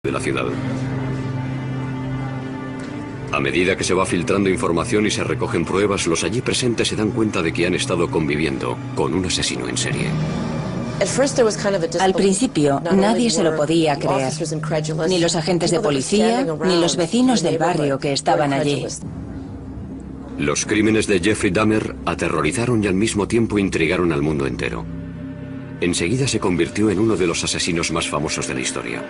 de la ciudad. A medida que se va filtrando información y se recogen pruebas, los allí presentes se dan cuenta de que han estado conviviendo con un asesino en serie. Al principio, nadie se lo podía creer, ni los agentes de policía, ni los vecinos del barrio que estaban allí. Los crímenes de Jeffrey Dahmer aterrorizaron y al mismo tiempo intrigaron al mundo entero. Enseguida se convirtió en uno de los asesinos más famosos de la historia.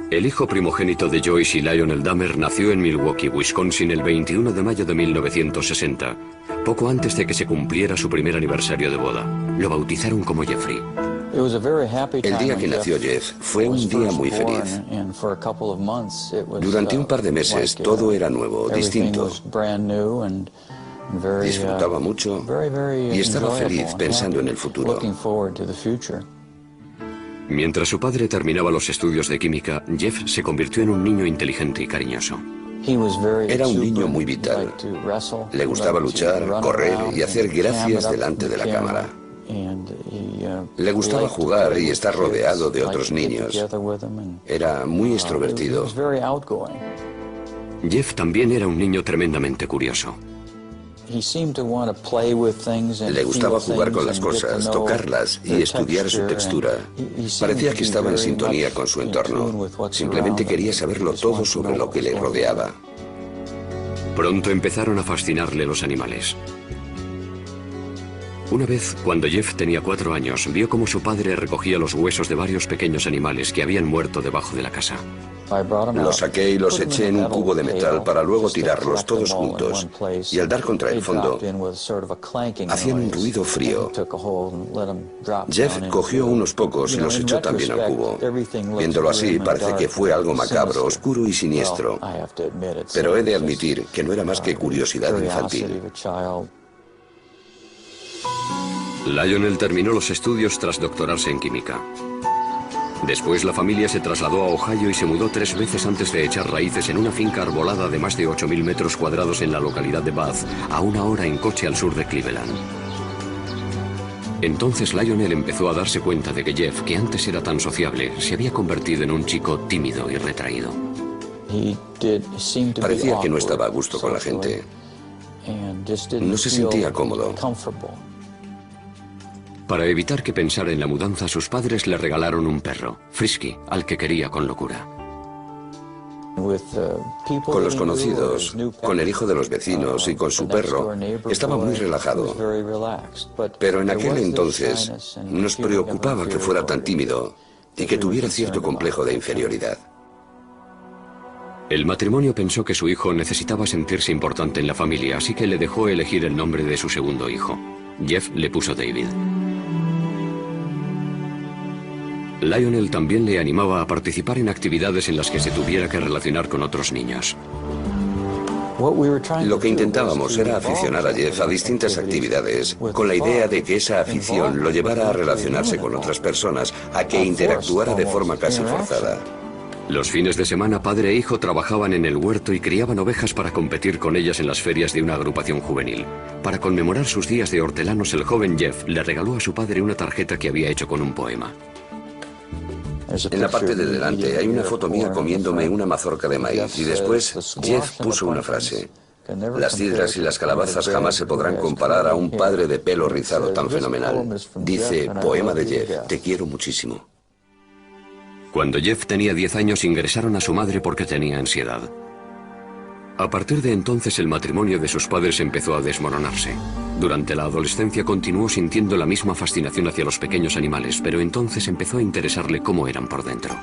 El hijo primogénito de Joyce y Lionel Dahmer nació en Milwaukee, Wisconsin, el 21 de mayo de 1960, poco antes de que se cumpliera su primer aniversario de boda. Lo bautizaron como Jeffrey. El día que nació Jeff fue un día muy feliz. Durante un par de meses todo era nuevo, distinto. Disfrutaba mucho y estaba feliz pensando en el futuro. Mientras su padre terminaba los estudios de química, Jeff se convirtió en un niño inteligente y cariñoso. Era un niño muy vital. Le gustaba luchar, correr y hacer gracias delante de la cámara. Le gustaba jugar y estar rodeado de otros niños. Era muy extrovertido. Jeff también era un niño tremendamente curioso. Le gustaba jugar con las cosas, tocarlas y estudiar su textura. Parecía que estaba en sintonía con su entorno. Simplemente quería saberlo todo sobre lo que le rodeaba. Pronto empezaron a fascinarle los animales. Una vez, cuando Jeff tenía 4 años, vio cómo su padre recogía los huesos de varios pequeños animales que habían muerto debajo de la casa. Los saqué y los eché en un cubo de metal para luego tirarlos todos juntos. Y al dar contra el fondo, hacían un ruido frío. Jeff cogió unos pocos y los echó también al cubo. Viéndolo así, parece que fue algo macabro, oscuro y siniestro. Pero he de admitir que no era más que curiosidad infantil. Lionel terminó los estudios tras doctorarse en química. Después la familia se trasladó a Ohio y se mudó 3 veces antes de echar raíces en una finca arbolada de más de 8.000 metros cuadrados en la localidad de Bath, a 1 hora en coche al sur de Cleveland. Entonces Lionel empezó a darse cuenta de que Jeff, que antes era tan sociable, se había convertido en un chico tímido y retraído. Parecía que no estaba a gusto con la gente. No se sentía cómodo. Para evitar que pensara en la mudanza, sus padres le regalaron un perro, Frisky, al que quería con locura. Con los conocidos, con el hijo de los vecinos y con su perro, estaba muy relajado. Pero en aquel entonces nos preocupaba que fuera tan tímido y que tuviera cierto complejo de inferioridad. El matrimonio pensó que su hijo necesitaba sentirse importante en la familia, así que le dejó elegir el nombre de su segundo hijo. Jeff le puso David. Lionel también le animaba a participar en actividades en las que se tuviera que relacionar con otros niños. Lo que intentábamos era aficionar a Jeff a distintas actividades, con la idea de que esa afición lo llevara a relacionarse con otras personas, a que interactuara de forma casi forzada. Los fines de semana, padre e hijo trabajaban en el huerto y criaban ovejas para competir con ellas en las ferias de una agrupación juvenil. Para conmemorar sus días de hortelanos, el joven Jeff le regaló a su padre una tarjeta que había hecho con un poema. En la parte de delante hay una foto mía comiéndome una mazorca de maíz y después Jeff puso una frase. Las sidras y las calabazas jamás se podrán comparar a un padre de pelo rizado tan fenomenal. Dice, poema de Jeff, te quiero muchísimo. Cuando Jeff tenía 10 años ingresaron a su madre porque tenía ansiedad. A partir de entonces el matrimonio de sus padres empezó a desmoronarse. Durante la adolescencia continuó sintiendo la misma fascinación hacia los pequeños animales, pero entonces empezó a interesarle cómo eran por dentro.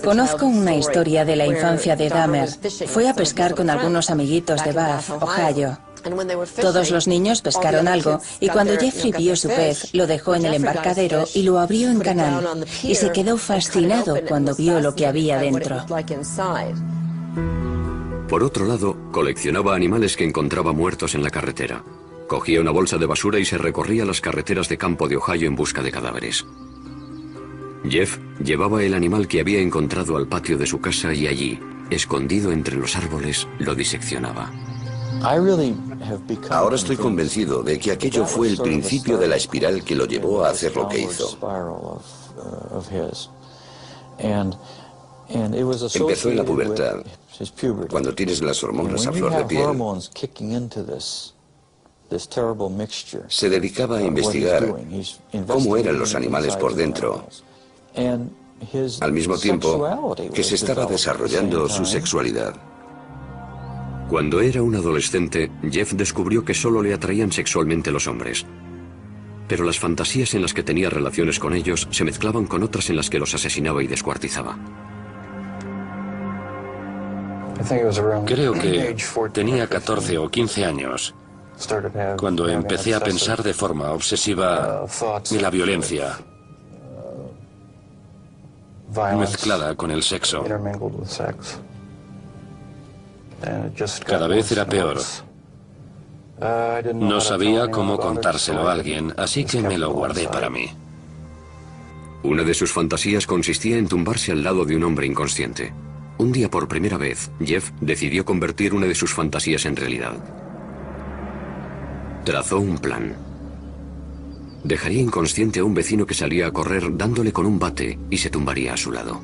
Conozco una historia de la infancia de Dahmer. Fue a pescar con algunos amiguitos de Bath, Ohio. Todos los niños pescaron algo y cuando Jeffrey vio su pez, lo dejó en el embarcadero y lo abrió en canal. Y se quedó fascinado cuando vio lo que había dentro. Por otro lado, coleccionaba animales que encontraba muertos en la carretera. Cogía una bolsa de basura y se recorría las carreteras de campo de Ohio en busca de cadáveres. Jeff llevaba el animal que había encontrado al patio de su casa y allí, escondido entre los árboles, lo diseccionaba. Ahora estoy convencido de que aquello fue el principio de la espiral que lo llevó a hacer lo que hizo. Empezó en la pubertad, cuando tienes las hormonas a flor de piel. Se dedicaba a investigar cómo eran los animales por dentro, al mismo tiempo que se estaba desarrollando su sexualidad. Cuando era un adolescente, Jeff descubrió que solo le atraían sexualmente los hombres. Pero las fantasías en las que tenía relaciones con ellos se mezclaban con otras en las que los asesinaba y descuartizaba. Creo que tenía 14 o 15 años cuando empecé a pensar de forma obsesiva en la violencia mezclada con el sexo. Cada vez era peor. No sabía cómo contárselo a alguien, así que me lo guardé para mí. Una de sus fantasías consistía en tumbarse al lado de un hombre inconsciente. Un día, por primera vez, Jeff decidió convertir una de sus fantasías en realidad. Trazó un plan. Dejaría inconsciente a un vecino que salía a correr dándole con un bate y se tumbaría a su lado.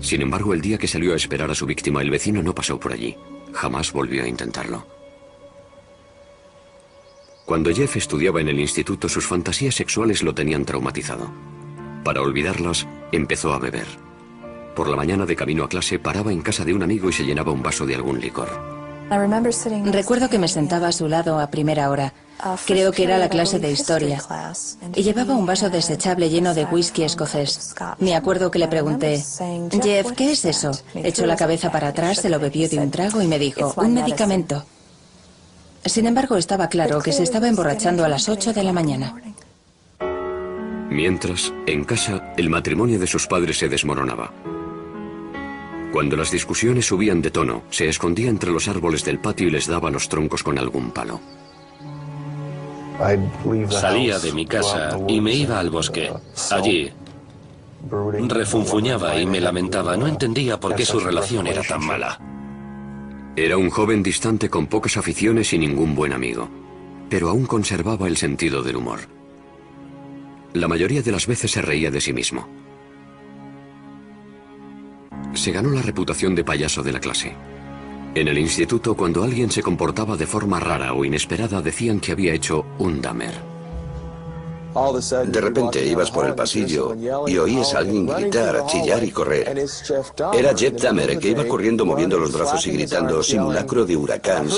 Sin embargo, el día que salió a esperar a su víctima, el vecino no pasó por allí. Jamás volvió a intentarlo. Cuando Jeff estudiaba en el instituto, sus fantasías sexuales lo tenían traumatizado. Para olvidarlas, empezó a beber. Por la mañana, de camino a clase, paraba en casa de un amigo y se llenaba un vaso de algún licor. Recuerdo que me sentaba a su lado a primera hora. Creo que era la clase de historia. Y llevaba un vaso desechable lleno de whisky escocés. Me acuerdo que le pregunté, Jeff, ¿qué es eso? Echó la cabeza para atrás, se lo bebió de un trago y me dijo, un medicamento. Sin embargo, estaba claro que se estaba emborrachando a las 8 de la mañana. Mientras, en casa, el matrimonio de sus padres se desmoronaba. Cuando las discusiones subían de tono, se escondía entre los árboles del patio y les daba los troncos con algún palo. Salía de mi casa y me iba al bosque. Allí refunfuñaba y me lamentaba. No entendía por qué su relación era tan mala. Era un joven distante con pocas aficiones y ningún buen amigo, pero aún conservaba el sentido del humor. La mayoría de las veces se reía de sí mismo. Se ganó la reputación de payaso de la clase. En el instituto, cuando alguien se comportaba de forma rara o inesperada, decían que había hecho un Dahmer. De repente ibas por el pasillo y oías a alguien gritar, chillar y correr. Era Jeff Dahmer, que iba corriendo moviendo los brazos y gritando, simulacro de huracán,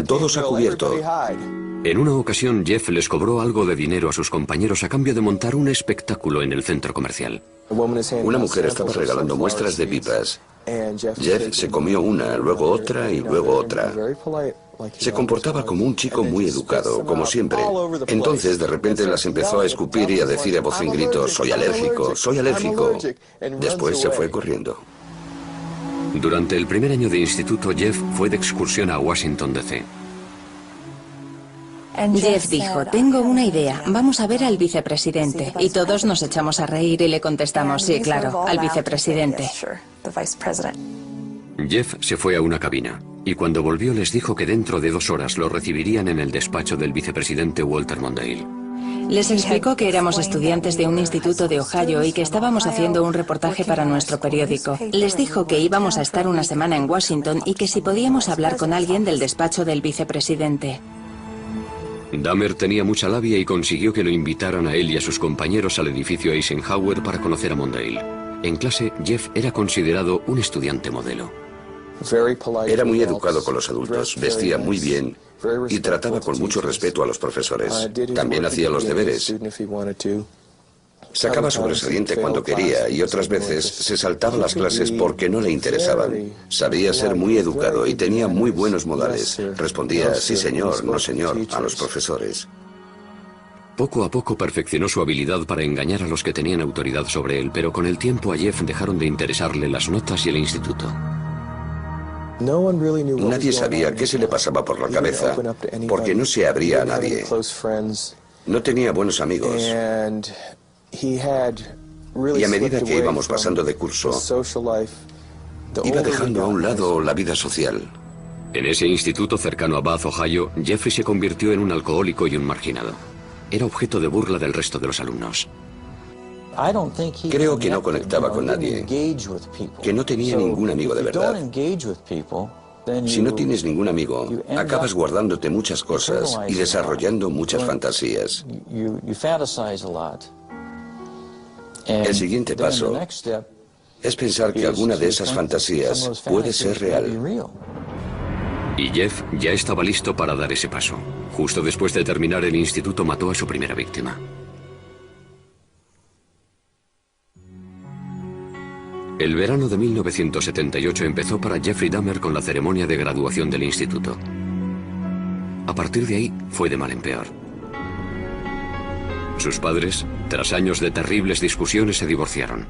todos a cubierto. En una ocasión, Jeff les cobró algo de dinero a sus compañeros a cambio de montar un espectáculo en el centro comercial. Una mujer estaba regalando muestras de pipas. Jeff se comió una, luego otra y luego otra. Se comportaba como un chico muy educado, como siempre. Entonces, de repente, las empezó a escupir y a decir a voz en grito, soy alérgico, soy alérgico. Después se fue corriendo. Durante el primer año de instituto, Jeff fue de excursión a Washington, D.C. Jeff dijo, tengo una idea, vamos a ver al vicepresidente. Y todos nos echamos a reír y le contestamos, sí, claro, al vicepresidente. Jeff se fue a una cabina, y cuando volvió les dijo que dentro de 2 horas lo recibirían en el despacho del vicepresidente Walter Mondale. Les explicó que éramos estudiantes de un instituto de Ohio y que estábamos haciendo un reportaje para nuestro periódico. Les dijo que íbamos a estar una semana en Washington y que si podíamos hablar con alguien del despacho del vicepresidente. Dahmer tenía mucha labia y consiguió que lo invitaran a él y a sus compañeros al edificio Eisenhower para conocer a Mondale. En clase, Jeff era considerado un estudiante modelo. Era muy educado con los adultos, vestía muy bien y trataba con mucho respeto a los profesores. También hacía los deberes. Sacaba sobresaliente cuando quería y otras veces se saltaba las clases porque no le interesaban. Sabía ser muy educado y tenía muy buenos modales. Respondía sí señor, no señor a los profesores. Poco a poco perfeccionó su habilidad para engañar a los que tenían autoridad sobre él, pero con el tiempo a Jeff dejaron de interesarle las notas y el instituto. Nadie sabía qué se le pasaba por la cabeza, porque no se abría a nadie. No tenía buenos amigos. Y a medida que íbamos pasando de curso, iba dejando a un lado la vida social. En ese instituto cercano a Bath, Ohio, Jeffrey se convirtió en un alcohólico y un marginado. Era objeto de burla del resto de los alumnos. Creo que no conectaba con nadie, que no tenía ningún amigo de verdad. Si no tienes ningún amigo, acabas guardándote muchas cosas y desarrollando muchas fantasías. El siguiente paso es pensar que alguna de esas fantasías puede ser real. Y Jeff ya estaba listo para dar ese paso. Justo después de terminar el instituto mató a su primera víctima. El verano de 1978 empezó para Jeffrey Dahmer con la ceremonia de graduación del instituto. A partir de ahí fue de mal en peor. Sus padres, tras años de terribles discusiones, se divorciaron.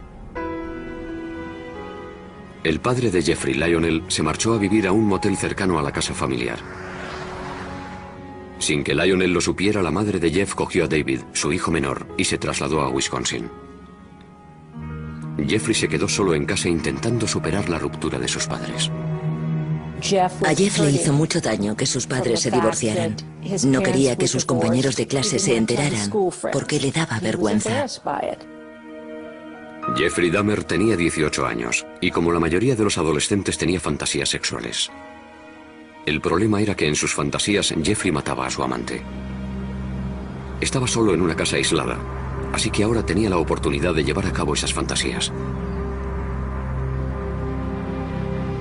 El padre de Jeffrey, Lionel, se marchó a vivir a un motel cercano a la casa familiar. Sin que Lionel lo supiera, la madre de Jeff cogió a David, su hijo menor, y se trasladó a Wisconsin. Jeffrey se quedó solo en casa intentando superar la ruptura de sus padres. A Jeff le hizo mucho daño que sus padres se divorciaran. No quería que sus compañeros de clase se enteraran, porque le daba vergüenza. Jeffrey Dahmer tenía 18 años, y como la mayoría de los adolescentes tenía fantasías sexuales. El problema era que en sus fantasías Jeffrey mataba a su amante. Estaba solo en una casa aislada, así que ahora tenía la oportunidad de llevar a cabo esas fantasías.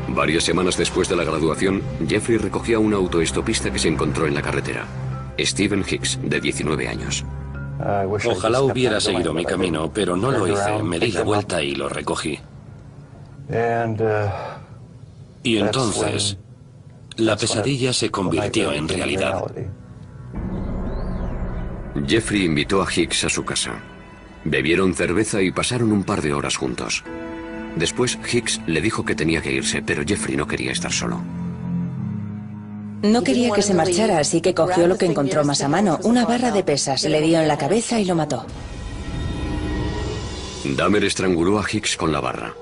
Varias semanas después de la graduación, Jeffrey recogió a un autoestopista que se encontró en la carretera, Stephen Hicks, de 19 años. Ojalá hubiera seguido mi camino, pero no lo hice. Me di la vuelta y lo recogí. Y entonces, la pesadilla se convirtió en realidad. Jeffrey invitó a Hicks a su casa. Bebieron cerveza y pasaron un par de horas juntos. Después, Hicks le dijo que tenía que irse, pero Jeffrey no quería estar solo. No quería que se marchara, así que cogió lo que encontró más a mano, una barra de pesas, le dio en la cabeza y lo mató. Dahmer estranguló a Hicks con la barra.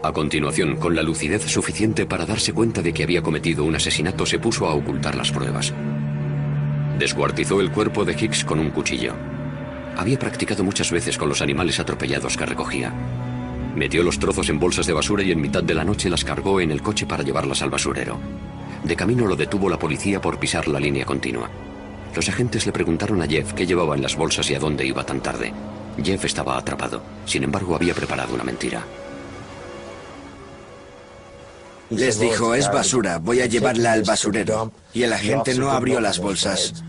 A continuación, con la lucidez suficiente para darse cuenta de que había cometido un asesinato, se puso a ocultar las pruebas. Descuartizó el cuerpo de Hicks con un cuchillo. Había practicado muchas veces con los animales atropellados que recogía. Metió los trozos en bolsas de basura y en mitad de la noche las cargó en el coche para llevarlas al basurero. De camino lo detuvo la policía por pisar la línea continua. Los agentes le preguntaron a Jeff qué llevaba en las bolsas y a dónde iba tan tarde. Jeff estaba atrapado. Sin embargo, había preparado una mentira. Les dijo, es basura, voy a llevarla al basurero. Y el agente no abrió las bolsas.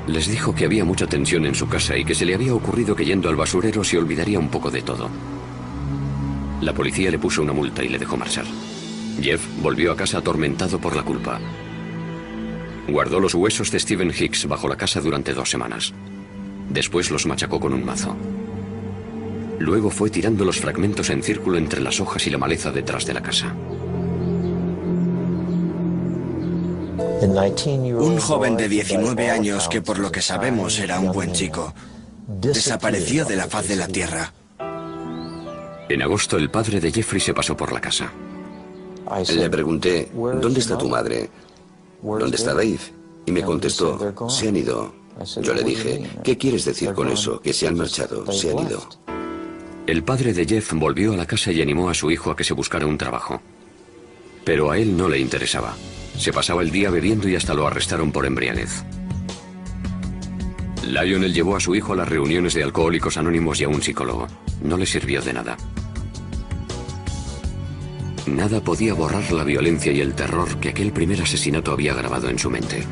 Les dijo que había mucha tensión en su casa y que se le había ocurrido que yendo al basurero se olvidaría un poco de todo. La policía le puso una multa y le dejó marchar. Jeff volvió a casa atormentado por la culpa. Guardó los huesos de Stephen Hicks bajo la casa durante 2 semanas. Después los machacó con un mazo. Luego fue tirando los fragmentos en círculo entre las hojas y la maleza detrás de la casa. Un joven de 19 años que por lo que sabemos era un buen chico, desapareció de la faz de la tierra. En agosto, el padre de Jeffrey se pasó por la casa. Le pregunté, ¿dónde está tu madre? ¿Dónde está Dave? Y me contestó, se han ido. Yo le dije, ¿qué quieres decir con eso? Que se han marchado, se han ido. El padre de Jeff volvió a la casa y animó a su hijo a que se buscara un trabajo. Pero a él no le interesaba. Se pasaba el día bebiendo y hasta lo arrestaron por embriaguez. Lionel llevó a su hijo a las reuniones de Alcohólicos Anónimos y a un psicólogo. No le sirvió de nada. Nada podía borrar la violencia y el terror que aquel primer asesinato había grabado en su mente.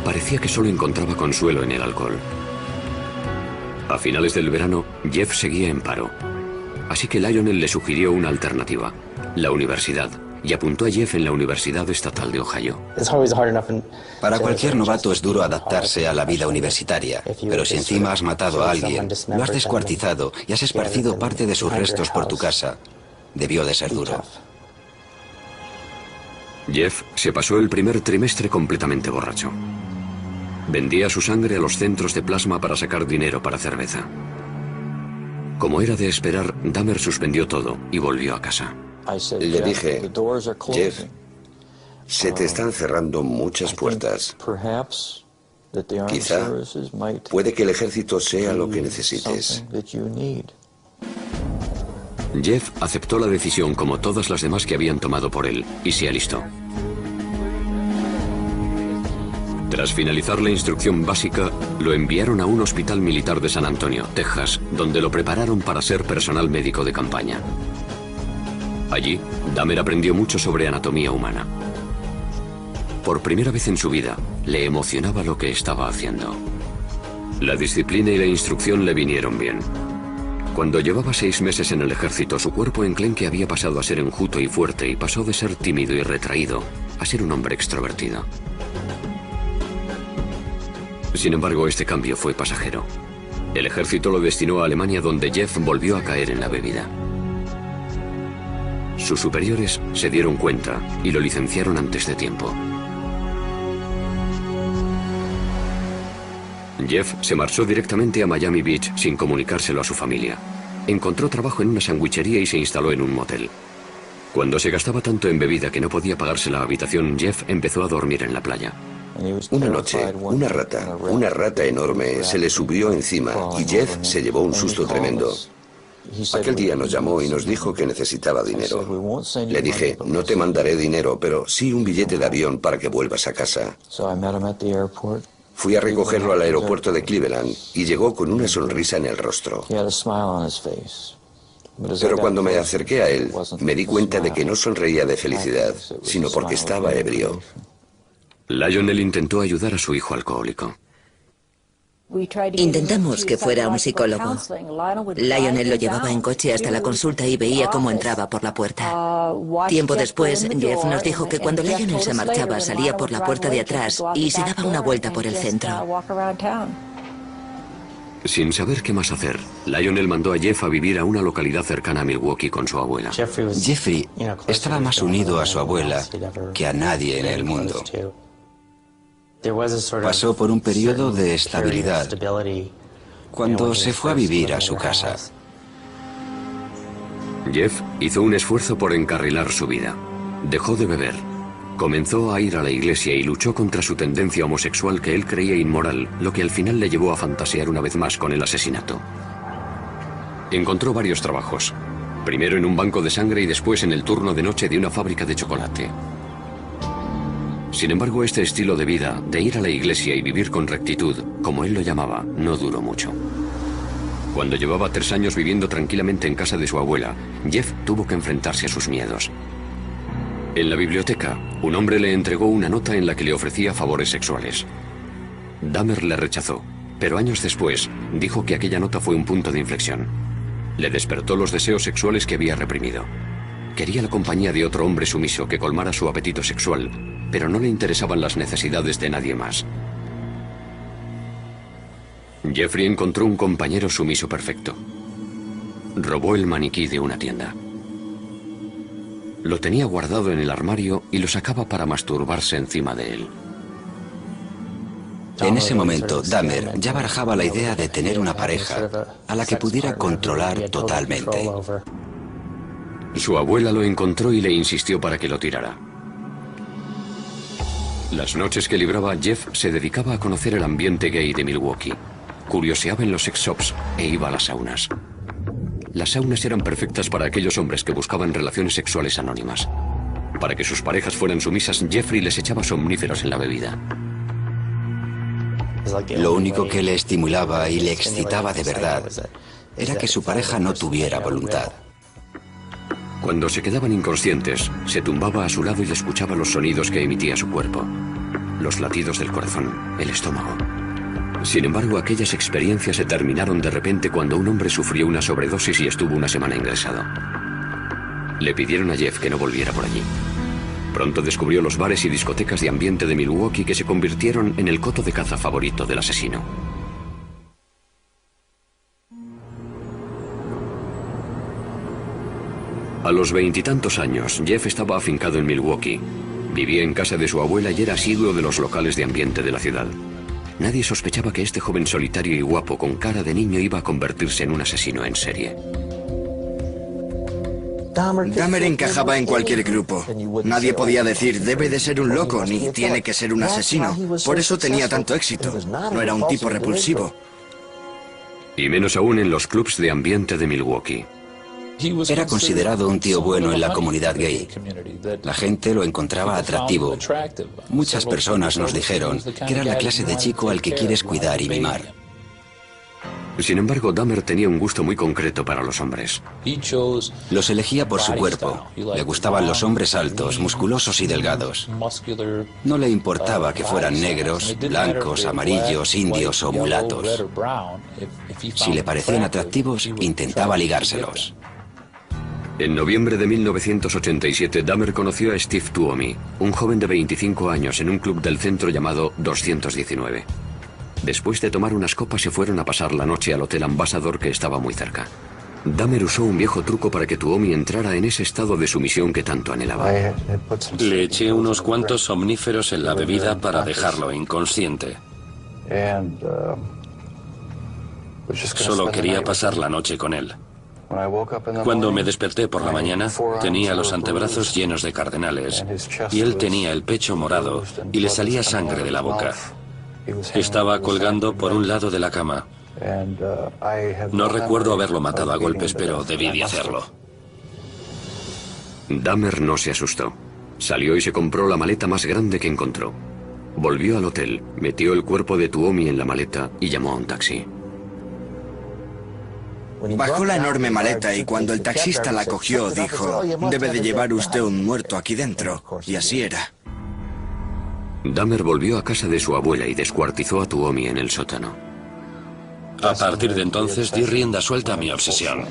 Parecía que solo encontraba consuelo en el alcohol. A finales del verano, Jeff seguía en paro. Así que Lionel le sugirió una alternativa, la universidad, y apuntó a Jeff en la Universidad Estatal de Ohio. Para cualquier novato es duro adaptarse a la vida universitaria, pero si encima has matado a alguien, lo has descuartizado y has esparcido parte de sus restos por tu casa, debió de ser duro. Jeff se pasó el primer trimestre completamente borracho. Vendía su sangre a los centros de plasma para sacar dinero para cerveza. Como era de esperar, Dahmer suspendió todo y volvió a casa. Le dije, Jeff, se te están cerrando muchas puertas. Quizá puede que el ejército sea lo que necesites. Jeff aceptó la decisión como todas las demás que habían tomado por él y se alistó. Tras finalizar la instrucción básica, lo enviaron a un hospital militar de San Antonio, Texas, donde lo prepararon para ser personal médico de campaña. Allí, Dahmer aprendió mucho sobre anatomía humana. Por primera vez en su vida, le emocionaba lo que estaba haciendo. La disciplina y la instrucción le vinieron bien. Cuando llevaba 6 meses en el ejército, su cuerpo enclenque había pasado a ser enjuto y fuerte y pasó de ser tímido y retraído a ser un hombre extrovertido. Sin embargo, este cambio fue pasajero. El ejército lo destinó a Alemania, donde Jeff volvió a caer en la bebida. Sus superiores se dieron cuenta y lo licenciaron antes de tiempo. Jeff se marchó directamente a Miami Beach sin comunicárselo a su familia. Encontró trabajo en una sandwichería y se instaló en un motel. Cuando se gastaba tanto en bebida que no podía pagarse la habitación, Jeff empezó a dormir en la playa. Una noche, una rata enorme, se le subió encima y Jeff se llevó un susto tremendo. Aquel día nos llamó y nos dijo que necesitaba dinero. Le dije, no te mandaré dinero, pero sí un billete de avión para que vuelvas a casa. Fui a recogerlo al aeropuerto de Cleveland y llegó con una sonrisa en el rostro. Pero cuando me acerqué a él, me di cuenta de que no sonreía de felicidad, sino porque estaba ebrio. Lionel intentó ayudar a su hijo alcohólico. Intentamos que fuera un psicólogo. Lionel lo llevaba en coche hasta la consulta y veía cómo entraba por la puerta. Tiempo después, Jeff nos dijo que cuando Lionel se marchaba salía por la puerta de atrás y se daba una vuelta por el centro. Sin saber qué más hacer, Lionel mandó a Jeff a vivir a una localidad cercana a Milwaukee con su abuela. Jeffrey estaba más unido a su abuela que a nadie en el mundo. Pasó por un periodo de estabilidad cuando se fue a vivir a su casa. Jeff hizo un esfuerzo por encarrilar su vida. Dejó de beber. Comenzó a ir a la iglesia y luchó contra su tendencia homosexual que él creía inmoral, lo que al final le llevó a fantasear una vez más con el asesinato. Encontró varios trabajos. Primero en un banco de sangre y después en el turno de noche de una fábrica de chocolate. Sin embargo, este estilo de vida, de ir a la iglesia y vivir con rectitud, como él lo llamaba, no duró mucho. Cuando llevaba 3 años viviendo tranquilamente en casa de su abuela, Jeff tuvo que enfrentarse a sus miedos. En la biblioteca, un hombre le entregó una nota en la que le ofrecía favores sexuales. Dahmer le rechazó, pero años después dijo que aquella nota fue un punto de inflexión. Le despertó los deseos sexuales que había reprimido. Quería la compañía de otro hombre sumiso que colmara su apetito sexual, pero no le interesaban las necesidades de nadie más. Jeffrey encontró un compañero sumiso perfecto. Robó el maniquí de una tienda. Lo tenía guardado en el armario y lo sacaba para masturbarse encima de él. En ese momento, Dahmer ya barajaba la idea de tener una pareja a la que pudiera controlar totalmente. Su abuela lo encontró y le insistió para que lo tirara. Las noches que libraba, Jeff se dedicaba a conocer el ambiente gay de Milwaukee. Curioseaba en los sex shops e iba a las saunas. Las saunas eran perfectas para aquellos hombres que buscaban relaciones sexuales anónimas. Para que sus parejas fueran sumisas, Jeffrey les echaba somníferos en la bebida. Lo único que le estimulaba y le excitaba de verdad era que su pareja no tuviera voluntad. Cuando se quedaban inconscientes, se tumbaba a su lado y escuchaba los sonidos que emitía su cuerpo. Los latidos del corazón, el estómago. Sin embargo, aquellas experiencias se terminaron de repente cuando un hombre sufrió una sobredosis y estuvo una semana ingresado. Le pidieron a Jeff que no volviera por allí. Pronto descubrió los bares y discotecas de ambiente de Milwaukee que se convirtieron en el coto de caza favorito del asesino. A los 20 y tantos años, Jeff estaba afincado en Milwaukee. Vivía en casa de su abuela y era asiduo de los locales de ambiente de la ciudad. nadie sospechaba que este joven solitario y guapo con cara de niño iba a convertirse en un asesino en serie. Dahmer encajaba en cualquier grupo. Nadie podía decir, debe de ser un loco, ni tiene que ser un asesino. Por eso tenía tanto éxito. No era un tipo repulsivo. Y menos aún en los clubs de ambiente de Milwaukee. Era considerado un tío bueno en la comunidad gay. La gente lo encontraba atractivo. Muchas personas nos dijeron que era la clase de chico al que quieres cuidar y mimar. Sin embargo, Dahmer tenía un gusto muy concreto para los hombres. Los elegía por su cuerpo. Le gustaban los hombres altos, musculosos y delgados. No le importaba que fueran negros, blancos, amarillos, indios o mulatos. Si le parecían atractivos, intentaba ligárselos. En noviembre de 1987, Dahmer conoció a Steve Tuomi, un joven de 25 años en un club del centro llamado 219. Después de tomar unas copas se fueron a pasar la noche al Hotel Ambassador, que estaba muy cerca. Dahmer usó un viejo truco para que Tuomi entrara en ese estado de sumisión que tanto anhelaba. Le eché unos cuantos somníferos en la bebida para dejarlo inconsciente. Solo quería pasar la noche con él. Cuando me desperté por la mañana, tenía los antebrazos llenos de cardenales y él tenía el pecho morado y le salía sangre de la boca. Estaba colgando por un lado de la cama. No recuerdo haberlo matado a golpes, pero debí de hacerlo. Dahmer no se asustó. Salió y se compró la maleta más grande que encontró. Volvió al hotel, metió el cuerpo de Tuomi en la maleta y llamó a un taxi. Bajó la enorme maleta y cuando el taxista la cogió dijo, debe de llevar usted un muerto aquí dentro. Y así era. Dahmer volvió a casa de su abuela y descuartizó a Tuomi en el sótano. A partir de entonces di rienda suelta a mi obsesión.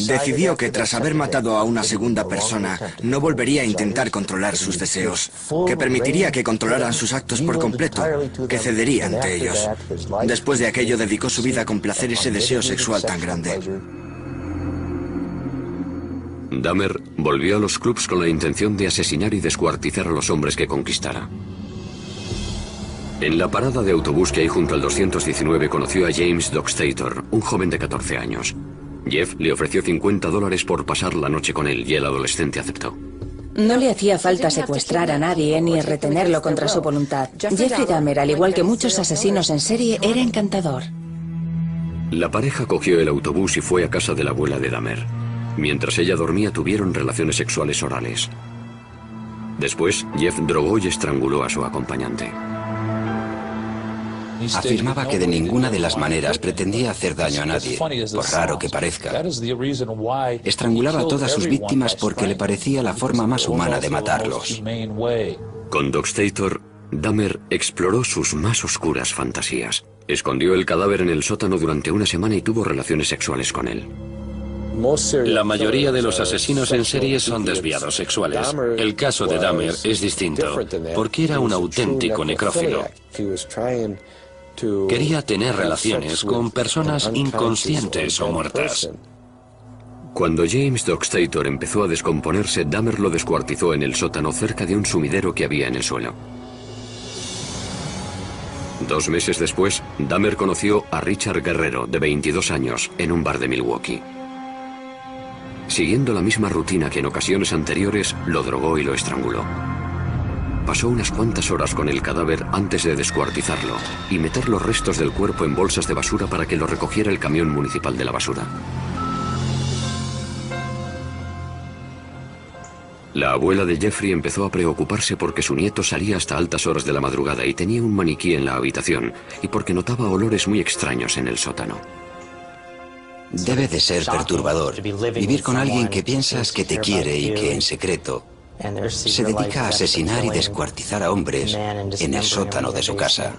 Decidió que tras haber matado a una segunda persona, no volvería a intentar controlar sus deseos, que permitiría que controlaran sus actos por completo, que cedería ante ellos. Después de aquello dedicó su vida a complacer ese deseo sexual tan grande. Dahmer volvió a los clubs con la intención de asesinar y descuartizar a los hombres que conquistara. En la parada de autobús que hay junto al 219 conoció a James Dockstader, un joven de 14 años. Jeff le ofreció $50 por pasar la noche con él y el adolescente aceptó. No le hacía falta secuestrar a nadie ni retenerlo contra su voluntad. Jeffrey Dahmer, al igual que muchos asesinos en serie, era encantador. La pareja cogió el autobús y fue a casa de la abuela de Dahmer. Mientras ella dormía tuvieron relaciones sexuales orales. Después, Jeff drogó y estranguló a su acompañante. Afirmaba que de ninguna de las maneras pretendía hacer daño a nadie, por raro que parezca. Estrangulaba a todas sus víctimas porque le parecía la forma más humana de matarlos. Con Dockstader, Dahmer exploró sus más oscuras fantasías. Escondió el cadáver en el sótano durante una semana y tuvo relaciones sexuales con él. La mayoría de los asesinos en serie son desviados sexuales. El caso de Dahmer es distinto, porque era un auténtico necrófilo. Quería tener relaciones con personas inconscientes o muertas. Cuando James Dockstader empezó a descomponerse, Dahmer lo descuartizó en el sótano cerca de un sumidero que había en el suelo. 2 meses después, Dahmer conoció a Richard Guerrero, de 22 años, en un bar de Milwaukee. Siguiendo la misma rutina que en ocasiones anteriores, lo drogó y lo estranguló. Pasó unas cuantas horas con el cadáver antes de descuartizarlo y meter los restos del cuerpo en bolsas de basura para que lo recogiera el camión municipal de la basura. La abuela de Jeffrey empezó a preocuparse porque su nieto salía hasta altas horas de la madrugada y tenía un maniquí en la habitación y porque notaba olores muy extraños en el sótano. Debe de ser perturbador vivir con alguien que piensas que te quiere y que en secreto se dedica a asesinar y descuartizar a hombres en el sótano de su casa.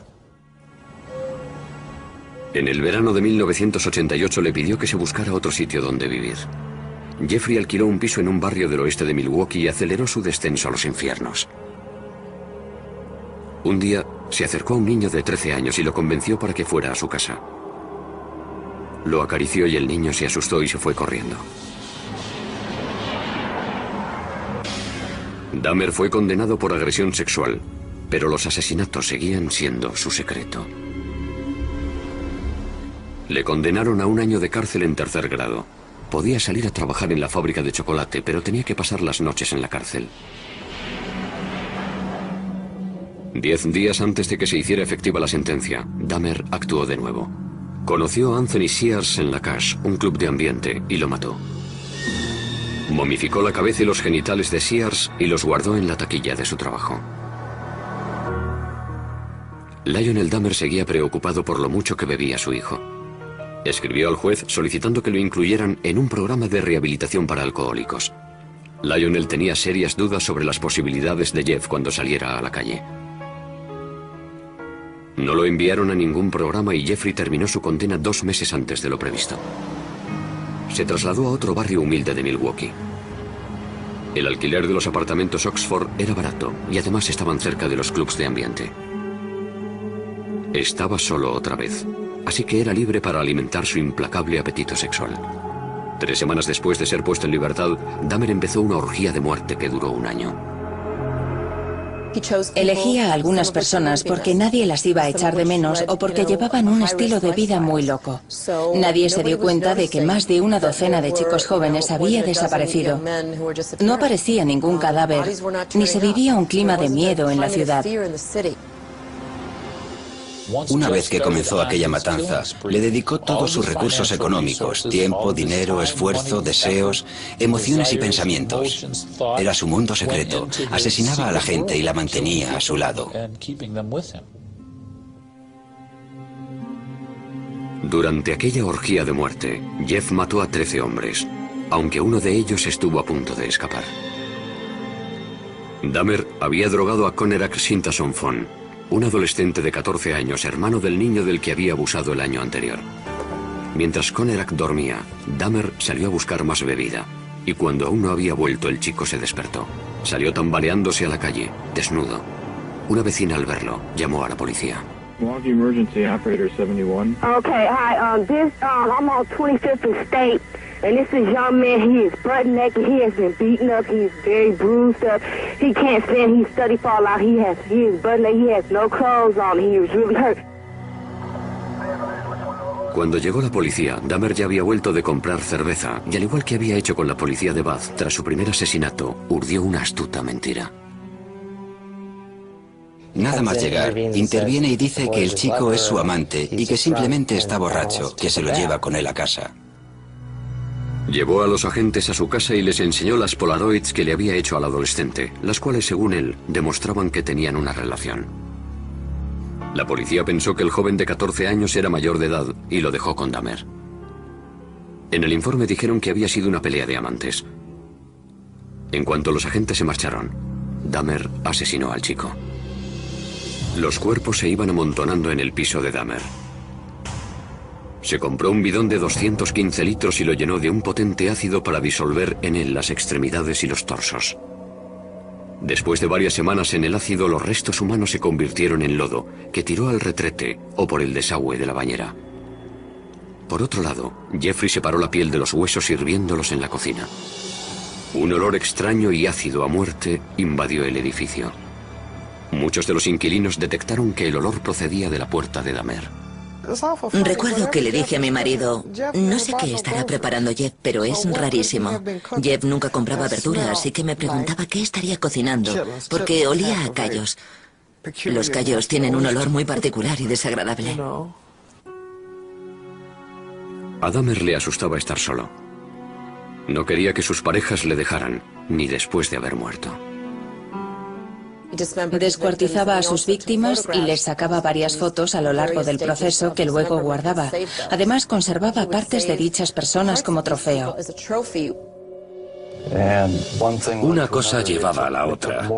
En el verano de 1988 le pidió que se buscara otro sitio donde vivir. Jeffrey alquiló un piso en un barrio del oeste de Milwaukee y aceleró su descenso a los infiernos. Un día se acercó a un niño de 13 años y lo convenció para que fuera a su casa. Lo acarició y el niño se asustó y se fue corriendo. Dahmer fue condenado por agresión sexual. Pero los asesinatos seguían siendo su secreto. Le condenaron a 1 año de cárcel en 3er grado. Podía salir a trabajar en la fábrica de chocolate, pero tenía que pasar las noches en la cárcel. 10 días antes de que se hiciera efectiva la sentencia, Dahmer actuó de nuevo. Conoció a Anthony Sears en la Cache, un club de ambiente, y lo mató. Momificó la cabeza y los genitales de Sears y los guardó en la taquilla de su trabajo. Lionel Dahmer seguía preocupado por lo mucho que bebía su hijo. Escribió al juez solicitando que lo incluyeran en un programa de rehabilitación para alcohólicos. Lionel tenía serias dudas sobre las posibilidades de Jeff cuando saliera a la calle. No lo enviaron a ningún programa y Jeffrey terminó su condena 2 meses antes de lo previsto. Se trasladó a otro barrio humilde de Milwaukee. El alquiler de los apartamentos Oxford era barato y además estaban cerca de los clubs de ambiente. Estaba solo otra vez, así que era libre para alimentar su implacable apetito sexual. 3 semanas después de ser puesto en libertad, Dahmer empezó una orgía de muerte que duró 1 año. Elegía a algunas personas porque nadie las iba a echar de menos o porque llevaban un estilo de vida muy loco. Nadie se dio cuenta de que más de 1 docena de chicos jóvenes había desaparecido. No aparecía ningún cadáver, ni se vivía un clima de miedo en la ciudad. Una vez que comenzó aquella matanza, le dedicó todos sus recursos económicos, tiempo, dinero, esfuerzo, deseos, emociones y pensamientos. Era su mundo secreto. Asesinaba a la gente y la mantenía a su lado. Durante aquella orgía de muerte, Jeff mató a 13 hombres, aunque uno de ellos estuvo a punto de escapar. Dahmer había drogado a Conerak Sintason-Fon, un adolescente de 14 años, hermano del niño del que había abusado el año anterior. Mientras Conerak dormía, Dahmer salió a buscar más bebida, y cuando aún no había vuelto, el chico se despertó. Salió tambaleándose a la calle, desnudo. Una vecina, al verlo, llamó a la policía. Milwaukee Emergency Operator 71. Okay, hi, I'm on 25th and State, and this is young man. He is butt naked. He has been beaten up. He is very bruised up. He can't stand. He's study fall out. He is butt naked. He has no clothes on. He was really hurt. Cuando llegó la policía, Dahmer ya había vuelto de comprar cerveza, y al igual que había hecho con la policía de Bath tras su primer asesinato, urdió una astuta mentira. Nada más llegar, interviene y dice que el chico es su amante y que simplemente está borracho, que se lo lleva con él a casa. Llevó a los agentes a su casa y les enseñó las Polaroids que le había hecho al adolescente, las cuales, según él, demostraban que tenían una relación. La policía pensó que el joven de 14 años era mayor de edad y lo dejó con Dahmer. En el informe dijeron que había sido una pelea de amantes. En cuanto los agentes se marcharon, Dahmer asesinó al chico. Los cuerpos se iban amontonando en el piso de Dahmer. Se compró un bidón de 215 litros y lo llenó de un potente ácido para disolver en él las extremidades y los torsos. Después de varias semanas en el ácido, los restos humanos se convirtieron en lodo, que tiró al retrete o por el desagüe de la bañera. Por otro lado, Jeffrey separó la piel de los huesos hirviéndolos en la cocina. Un olor extraño y ácido a muerte invadió el edificio. Muchos de los inquilinos detectaron que el olor procedía de la puerta de Dahmer. Recuerdo que le dije a mi marido, no sé qué estará preparando Jeff, pero es rarísimo. Jeff nunca compraba verdura, así que me preguntaba qué estaría cocinando, porque olía a callos. Los callos tienen un olor muy particular y desagradable. A Dahmer le asustaba estar solo. No quería que sus parejas le dejaran, ni después de haber muerto. Descuartizaba a sus víctimas y les sacaba varias fotos a lo largo del proceso que luego guardaba. Además, conservaba partes de dichas personas como trofeo. Una cosa llevaba a la otra.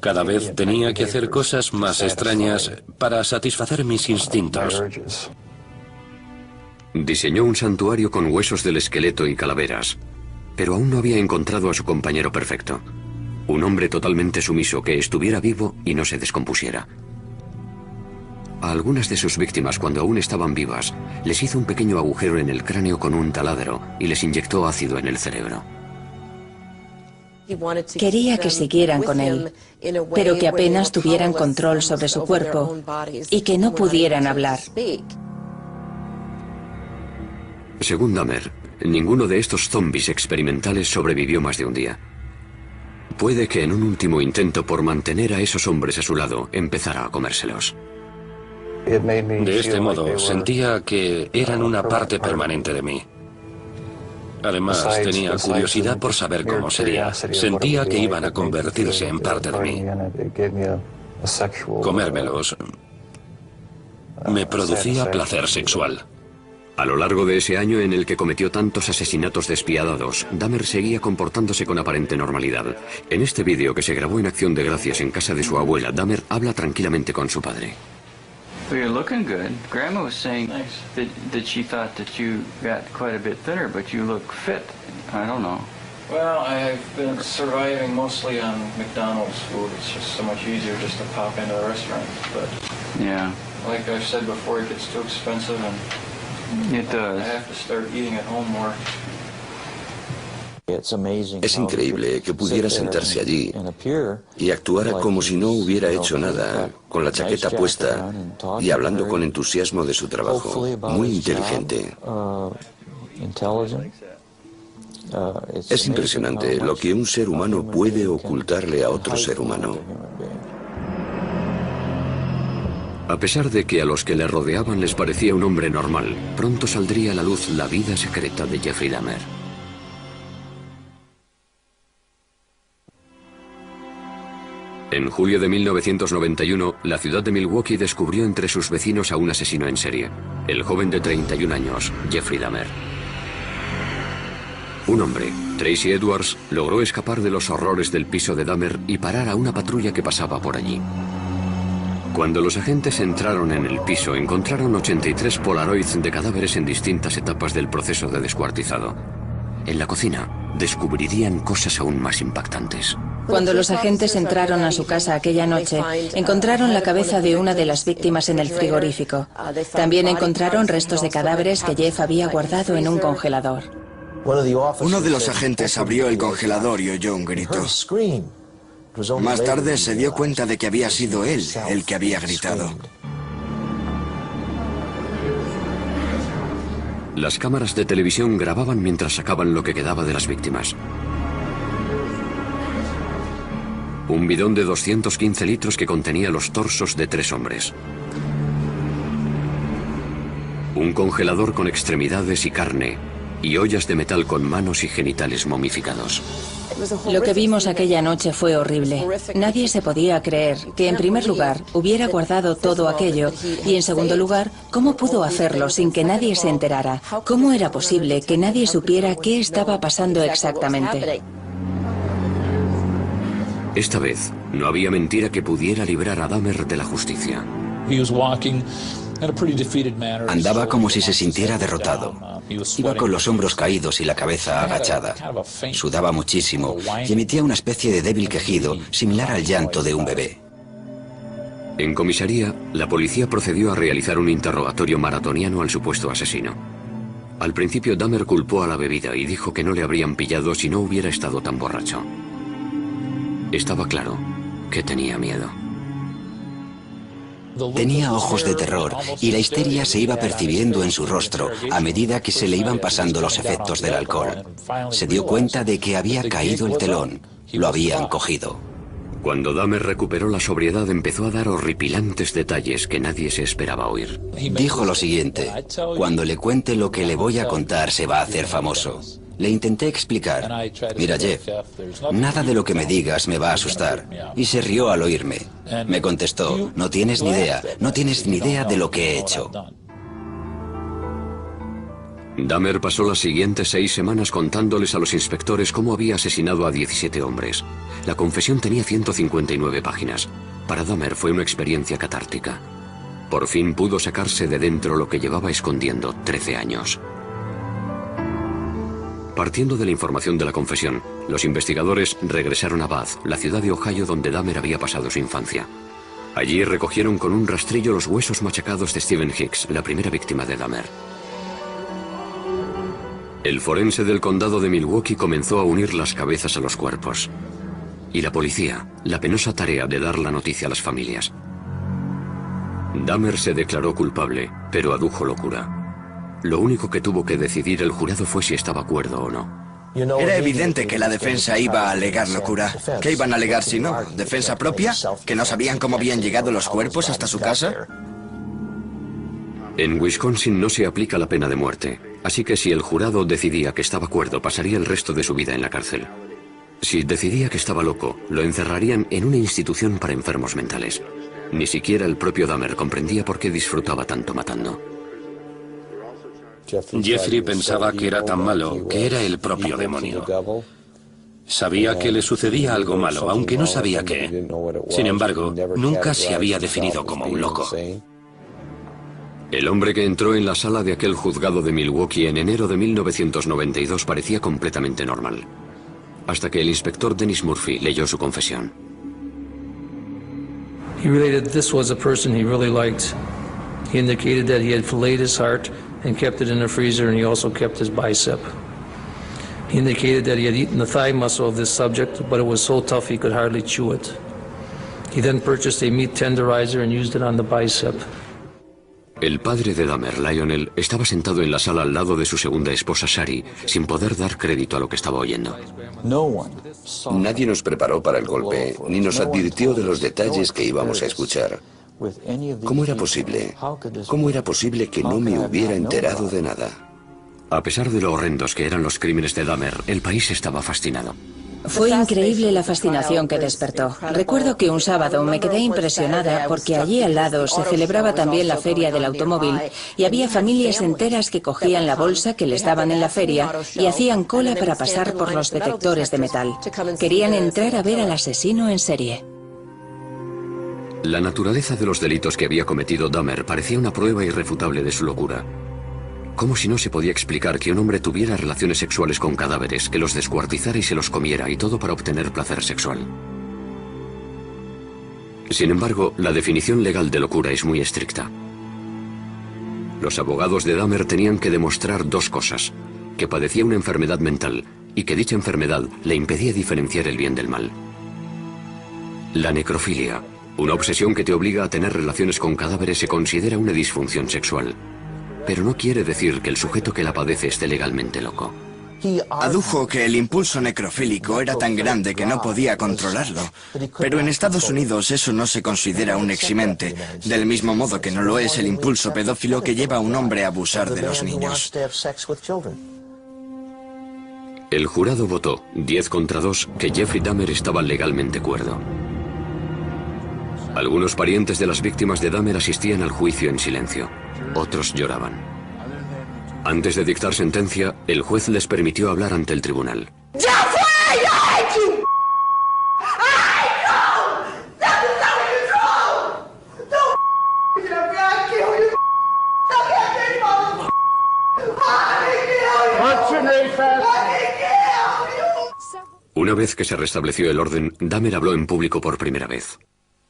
Cada vez tenía que hacer cosas más extrañas para satisfacer mis instintos. Diseñó un santuario con huesos del esqueleto y calaveras, pero aún no había encontrado a su compañero perfecto. Un hombre totalmente sumiso que estuviera vivo y no se descompusiera. A algunas de sus víctimas, cuando aún estaban vivas, les hizo un pequeño agujero en el cráneo con un taladro y les inyectó ácido en el cerebro. Quería que siguieran con él, pero que apenas tuvieran control sobre su cuerpo y que no pudieran hablar. Según Dahmer, ninguno de estos zombies experimentales sobrevivió más de un día. Puede que en un último intento por mantener a esos hombres a su lado, empezara a comérselos. De este modo, sentía que eran una parte permanente de mí. Además, tenía curiosidad por saber cómo sería. Sentía que iban a convertirse en parte de mí. Comérmelos me producía placer sexual. A lo largo de ese año en el que cometió tantos asesinatos despiadados, Dahmer seguía comportándose con aparente normalidad. En este vídeo que se grabó en Acción de Gracias en casa de su abuela, Dahmer habla tranquilamente con su padre. Well, you're looking good. Grandma was saying that she thought that you got quite a bit thinner, but you look fit. I don't know. Well, I've been surviving mostly on McDonald's food. It's just so much easier just to pop into the restaurant. But yeah, like I've said before, it gets too expensive, and it does. I have to start eating at home more. Es increíble que pudiera sentarse allí y actuara como si no hubiera hecho nada, con la chaqueta puesta y hablando con entusiasmo de su trabajo. Muy inteligente. Es impresionante lo que un ser humano puede ocultarle a otro ser humano. A pesar de que a los que le rodeaban les parecía un hombre normal, pronto saldría a la luz la vida secreta de Jeffrey Dahmer. En julio de 1991, la ciudad de Milwaukee descubrió entre sus vecinos a un asesino en serie, el joven de 31 años, Jeffrey Dahmer. Un hombre, Tracy Edwards, logró escapar de los horrores del piso de Dahmer y parar a una patrulla que pasaba por allí. Cuando los agentes entraron en el piso, encontraron 83 polaroids de cadáveres en distintas etapas del proceso de descuartizado. En la cocina, descubrirían cosas aún más impactantes. Cuando los agentes entraron a su casa aquella noche, encontraron la cabeza de una de las víctimas en el frigorífico. También encontraron restos de cadáveres que Jeff había guardado en un congelador. Uno de los agentes abrió el congelador y oyó un grito. Más tarde se dio cuenta de que había sido él el que había gritado. Las cámaras de televisión grababan mientras sacaban lo que quedaba de las víctimas. Un bidón de 215 litros que contenía los torsos de 3 hombres. Un congelador con extremidades y carne, y ollas de metal con manos y genitales momificados. Lo que vimos aquella noche fue horrible. Nadie se podía creer que, en primer lugar, hubiera guardado todo aquello y, en segundo lugar, cómo pudo hacerlo sin que nadie se enterara. ¿Cómo era posible que nadie supiera qué estaba pasando exactamente? Esta vez, no había mentira que pudiera librar a Dahmer de la justicia. Andaba como si se sintiera derrotado. Iba con los hombros caídos y la cabeza agachada. Sudaba muchísimo y emitía una especie de débil quejido similar al llanto de un bebé. En comisaría, la policía procedió a realizar un interrogatorio maratoniano al supuesto asesino. Al principio, Dahmer culpó a la bebida y dijo que no le habrían pillado si no hubiera estado tan borracho. Estaba claro que tenía miedo. Tenía ojos de terror y la histeria se iba percibiendo en su rostro a medida que se le iban pasando los efectos del alcohol. Se dio cuenta de que había caído el telón. Lo habían cogido. Cuando Dahmer recuperó la sobriedad, empezó a dar horripilantes detalles que nadie se esperaba oír. Dijo lo siguiente: cuando le cuente lo que le voy a contar se va a hacer famoso. Le intenté explicar: mira, Jeff, nada de lo que me digas me va a asustar. Y se rió al oírme. Me contestó: no tienes ni idea de lo que he hecho. Dahmer pasó las siguientes 6 semanas contándoles a los inspectores cómo había asesinado a 17 hombres. La confesión tenía 159 páginas. Para Dahmer fue una experiencia catártica. Por fin pudo sacarse de dentro lo que llevaba escondiendo 13 años. Partiendo de la información de la confesión, los investigadores regresaron a Bath, la ciudad de Ohio donde Dahmer había pasado su infancia. Allí recogieron con un rastrillo los huesos machacados de Stephen Hicks, la primera víctima de Dahmer. El forense del condado de Milwaukee comenzó a unir las cabezas a los cuerpos. Y la policía, la penosa tarea de dar la noticia a las familias. Dahmer se declaró culpable, pero adujo locura. Lo único que tuvo que decidir el jurado fue si estaba cuerdo o no. Era evidente que la defensa iba a alegar locura. ¿Qué iban a alegar si no? ¿Defensa propia? ¿Que no sabían cómo habían llegado los cuerpos hasta su casa? En Wisconsin no se aplica la pena de muerte, así que si el jurado decidía que estaba cuerdo, pasaría el resto de su vida en la cárcel. Si decidía que estaba loco, lo encerrarían en una institución para enfermos mentales. Ni siquiera el propio Dahmer comprendía por qué disfrutaba tanto matando. Jeffrey pensaba que era tan malo que era el propio demonio. Sabía que le sucedía algo malo, aunque no sabía qué. Sin embargo, nunca se había definido como un loco. El hombre que entró en la sala de aquel juzgado de Milwaukee en enero de 1992 parecía completamente normal. Hasta que el inspector Dennis Murphy leyó su confesión. He related this was a person he really liked. He indicated that he had filleted his heart and kept it in the freezer, and he also kept his bicep. He indicated that he had eaten the thigh muscle of this subject, but it was so tough he could hardly chew it. He then purchased a meat tenderizer and used it on the bicep. El padre de Dahmer, Lionel, estaba sentado en la sala al lado de su segunda esposa, Shari, sin poder dar crédito a lo que estaba oyendo. Nadie nos preparó para el golpe, ni nos advirtió de los detalles que íbamos a escuchar. ¿Cómo era posible? ¿Cómo era posible que no me hubiera enterado de nada? A pesar de lo horrendos que eran los crímenes de Dahmer, el país estaba fascinado. Fue increíble la fascinación que despertó. Recuerdo que un sábado me quedé impresionada porque allí al lado se celebraba también la feria del automóvil y había familias enteras que cogían la bolsa que les daban en la feria y hacían cola para pasar por los detectores de metal. Querían entrar a ver al asesino en serie. La naturaleza de los delitos que había cometido Dahmer parecía una prueba irrefutable de su locura. ¿Cómo si no se podía explicar que un hombre tuviera relaciones sexuales con cadáveres, que los descuartizara y se los comiera, y todo para obtener placer sexual? Sin embargo, la definición legal de locura es muy estricta. Los abogados de Dahmer tenían que demostrar dos cosas: que padecía una enfermedad mental y que dicha enfermedad le impedía diferenciar el bien del mal. La necrofilia, una obsesión que te obliga a tener relaciones con cadáveres, se considera una disfunción sexual. Pero no quiere decir que el sujeto que la padece esté legalmente loco. Adujo que el impulso necrofílico era tan grande que no podía controlarlo. Pero en Estados Unidos eso no se considera un eximente, del mismo modo que no lo es el impulso pedófilo que lleva a un hombre a abusar de los niños. El jurado votó, 10 contra 2, que Jeffrey Dahmer estaba legalmente cuerdo. Algunos parientes de las víctimas de Dahmer asistían al juicio en silencio. Otros lloraban. Antes de dictar sentencia, el juez les permitió hablar ante el tribunal. Una vez que se restableció el orden, Dahmer habló en público por primera vez.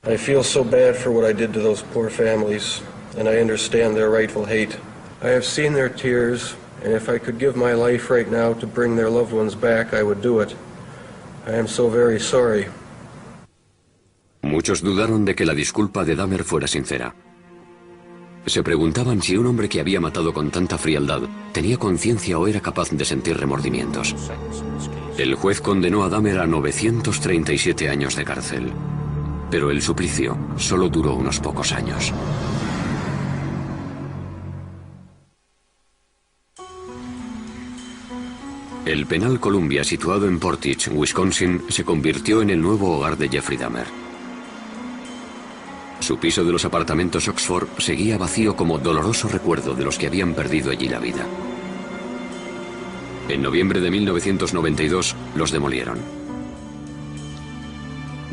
I feel so bad for what I did to those poor families, and I understand their rightful hate. I have seen their tears, and if I could give my life right now to bring their loved ones back, I would do it. I am so very sorry. Muchos dudaron de que la disculpa de Dahmer fuera sincera. Se preguntaban si un hombre que había matado con tanta frialdad tenía conciencia o era capaz de sentir remordimientos. El juez condenó a Dahmer a 937 años de cárcel. Pero el suplicio solo duró unos pocos años. El penal Columbia, situado en Portage, Wisconsin, se convirtió en el nuevo hogar de Jeffrey Dahmer. Su piso de los apartamentos Oxford seguía vacío como doloroso recuerdo de los que habían perdido allí la vida. En noviembre de 1992 los demolieron.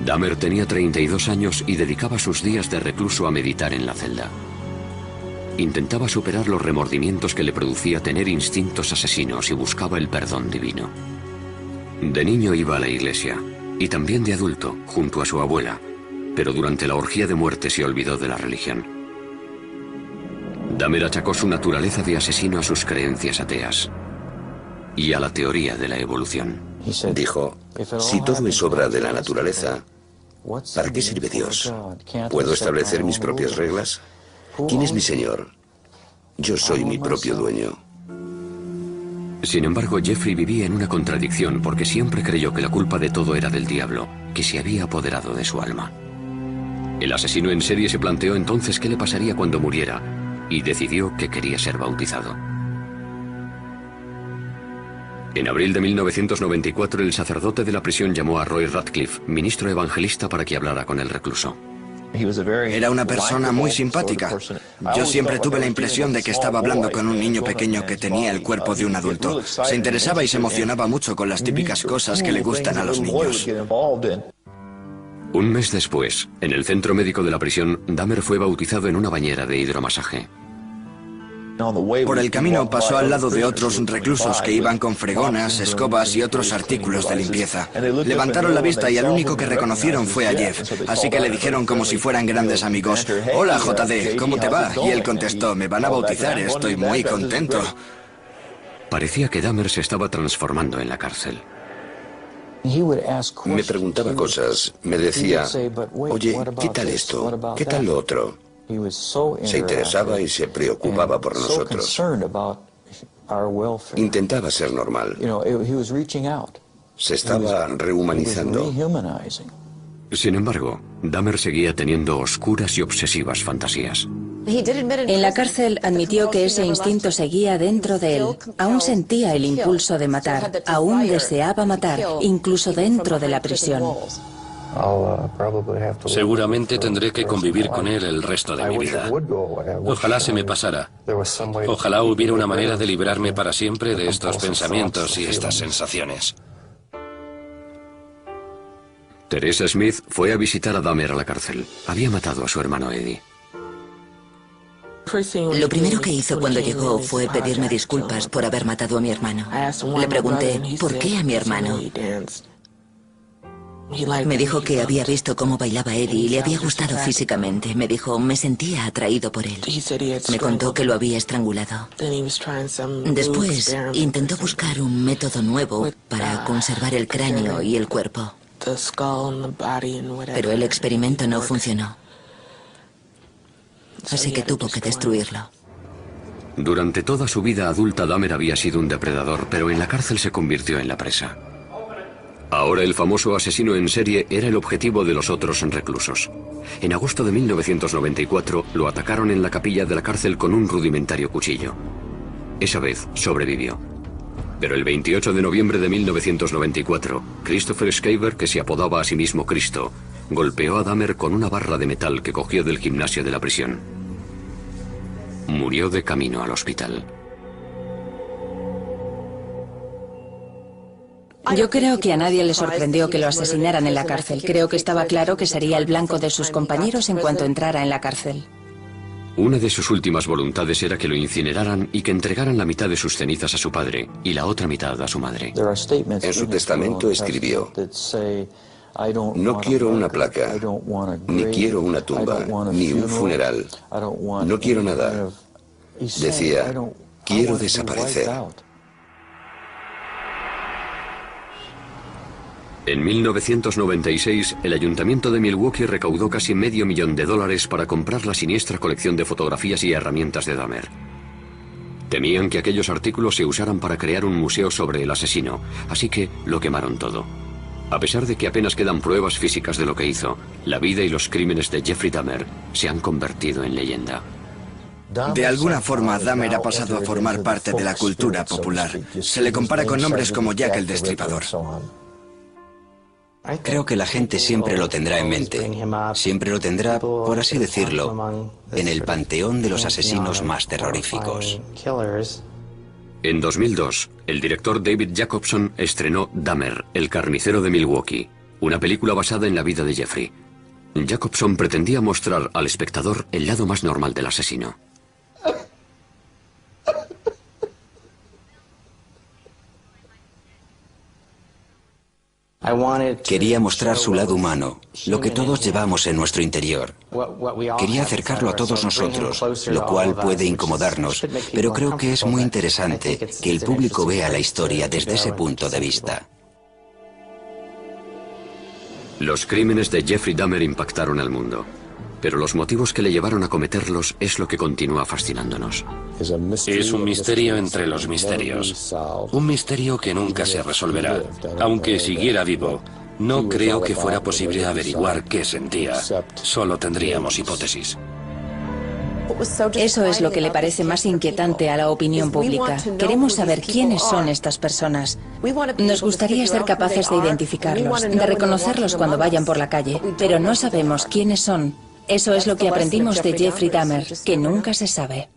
Dahmer tenía 32 años y dedicaba sus días de recluso a meditar en la celda. Intentaba superar los remordimientos que le producía tener instintos asesinos y buscaba el perdón divino. De niño iba a la iglesia, y también de adulto, junto a su abuela, pero durante la orgía de muerte se olvidó de la religión. Dahmer achacó su naturaleza de asesino a sus creencias ateas. y a la teoría de la evolución. Dijo, si todo es obra de la naturaleza, ¿para qué sirve Dios? ¿Puedo establecer mis propias reglas? ¿Quién es mi Señor? Yo soy mi propio dueño. Sin embargo, Jeffrey vivía en una contradicción porque siempre creyó que la culpa de todo era del diablo, que se había apoderado de su alma. El asesino en serie se planteó entonces qué le pasaría cuando muriera y decidió que quería ser bautizado. En abril de 1994, el sacerdote de la prisión llamó a Roy Radcliffe, ministro evangelista, para que hablara con el recluso. Era una persona muy simpática. Yo siempre tuve la impresión de que estaba hablando con un niño pequeño que tenía el cuerpo de un adulto. Se interesaba y se emocionaba mucho con las típicas cosas que le gustan a los niños. Un mes después, en el centro médico de la prisión, Dahmer fue bautizado en una bañera de hidromasaje. Por el camino pasó al lado de otros reclusos que iban con fregonas, escobas y otros artículos de limpieza. Levantaron la vista y al único que reconocieron fue a Jeff, así que le dijeron como si fueran grandes amigos: «Hola, JD, ¿cómo te va?». Y él contestó: «Me van a bautizar, estoy muy contento». Parecía que Dahmer se estaba transformando en la cárcel. Me preguntaba cosas, me decía, oye, ¿qué tal esto? ¿Qué tal lo otro? Se interesaba y se preocupaba por nosotros. Intentaba ser normal. Se estaba rehumanizando. Sin embargo, Dahmer seguía teniendo oscuras y obsesivas fantasías. En la cárcel admitió que ese instinto seguía dentro de él. Aún sentía el impulso de matar, aún deseaba matar, incluso dentro de la prisión. Seguramente tendré que convivir con él el resto de mi vida. Ojalá se me pasara. Ojalá hubiera una manera de librarme para siempre de estos pensamientos y estas sensaciones. Teresa Smith fue a visitar a Dahmer a la cárcel. Había matado a su hermano Eddie. Lo primero que hizo cuando llegó fue pedirme disculpas por haber matado a mi hermano. Le pregunté, ¿por qué a mi hermano? Me dijo que había visto cómo bailaba Eddie y le había gustado físicamente. Me dijo, me sentía atraído por él. Me contó que lo había estrangulado. Después intentó buscar un método nuevo para conservar el cráneo y el cuerpo. Pero el experimento no funcionó. Así que tuvo que destruirlo. Durante toda su vida adulta, Dahmer había sido un depredador, pero en la cárcel se convirtió en la presa. Ahora el famoso asesino en serie era el objetivo de los otros reclusos. En agosto de 1994 lo atacaron en la capilla de la cárcel con un rudimentario cuchillo. Esa vez sobrevivió. Pero el 28 de noviembre de 1994, Christopher Schaefer, que se apodaba a sí mismo Cristo, golpeó a Dahmer con una barra de metal que cogió del gimnasio de la prisión. Murió de camino al hospital. Yo creo que a nadie le sorprendió que lo asesinaran en la cárcel. Creo que estaba claro que sería el blanco de sus compañeros en cuanto entrara en la cárcel. Una de sus últimas voluntades era que lo incineraran y que entregaran la mitad de sus cenizas a su padre y la otra mitad a su madre. En su testamento escribió: no quiero una placa, ni quiero una tumba, ni un funeral. No quiero nada. Decía, quiero desaparecer. En 1996, el ayuntamiento de Milwaukee recaudó casi $500,000 para comprar la siniestra colección de fotografías y herramientas de Dahmer. Temían que aquellos artículos se usaran para crear un museo sobre el asesino, así que lo quemaron todo. A pesar de que apenas quedan pruebas físicas de lo que hizo, la vida y los crímenes de Jeffrey Dahmer se han convertido en leyenda. De alguna forma, Dahmer ha pasado a formar parte de la cultura popular. Se le compara con nombres como Jack el Destripador. Creo que la gente siempre lo tendrá en mente. Siempre lo tendrá, por así decirlo, en el panteón de los asesinos más terroríficos. En 2002, el director David Jacobson estrenó Dahmer, el carnicero de Milwaukee, una película basada en la vida de Jeffrey. Jacobson pretendía mostrar al espectador el lado más normal del asesino. Quería mostrar su lado humano, lo que todos llevamos en nuestro interior. Quería acercarlo a todos nosotros, lo cual puede incomodarnos, pero creo que es muy interesante que el público vea la historia desde ese punto de vista. Los crímenes de Jeffrey Dahmer impactaron al mundo, pero los motivos que le llevaron a cometerlos es lo que continúa fascinándonos. Es un misterio entre los misterios. Un misterio que nunca se resolverá. Aunque siguiera vivo, no creo que fuera posible averiguar qué sentía. Solo tendríamos hipótesis. Eso es lo que le parece más inquietante a la opinión pública. Queremos saber quiénes son estas personas. Nos gustaría ser capaces de identificarlos, de reconocerlos cuando vayan por la calle, pero no sabemos quiénes son. Eso es lo que aprendimos de Jeffrey Dahmer, que nunca se sabe.